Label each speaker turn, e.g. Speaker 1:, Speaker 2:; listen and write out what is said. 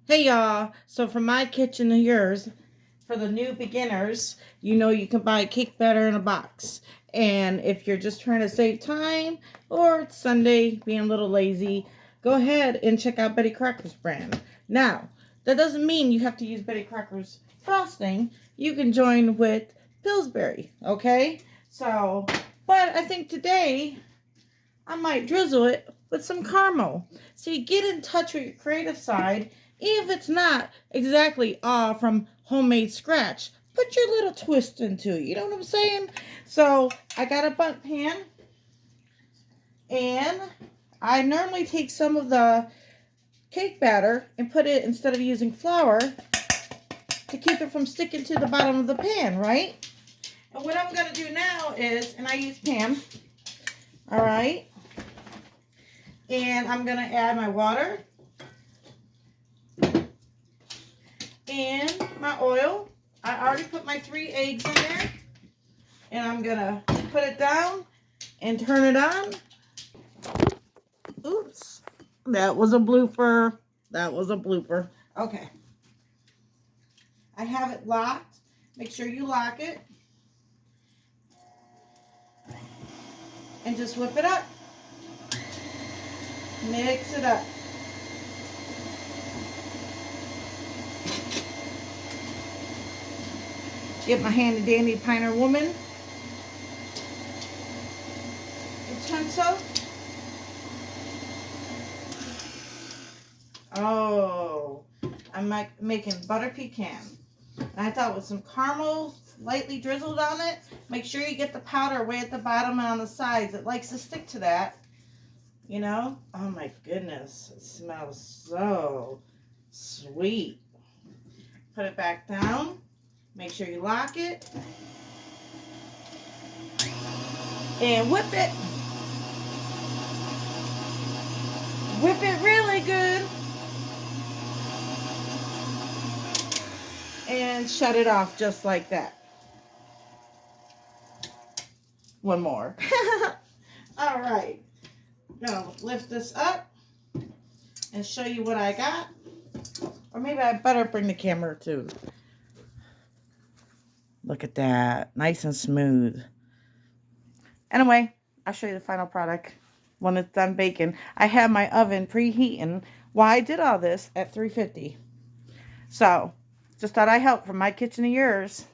Speaker 1: Hey y'all, so from my kitchen to yours, for the new beginners, you can buy cake batter in a box. And if you're just trying to save time or it's Sunday, being a little lazy, go ahead and check out Betty Crocker's brand. Now, that doesn't mean you have to use Betty Crocker's frosting. You can join with Pillsbury, okay? So, but I think today I might drizzle it with some caramel. So you get in touch with your creative side, even if it's not exactly all from homemade scratch. Put your little twist into it. You know what I'm saying? So I got a bundt pan, and I normally take some of the cake batter and put it, instead of using flour, to keep it from sticking to the bottom of the pan, right? And what I'm going to do now is, and I use Pam, all right? And I'm going to add my water and my oil. I already put my 3 eggs in there. And I'm going to put it down and turn it on. Oops. That was a blooper. That was a blooper. Okay. I have it locked. Make sure you lock it. And just whip it up. Mix it up. Get my handy dandy Pioneer Woman utensil. Oh, I'm making butter pecan. And I thought with some caramel lightly drizzled on it, make sure you get the powder way at the bottom and on the sides. It likes to stick to that, you know? Oh my goodness, it smells so sweet. Put it back down. Make sure you lock it. And whip it. Whip it really good. And shut it off just like that. One more. All right. Now lift this up and show you what I got. Or maybe I better bring the camera too. Look at that. Nice and smooth. Anyway, I'll show you the final product when it's done baking. I have my oven preheating while I did all this at 350. So, just thought I'd help from my kitchen to yours.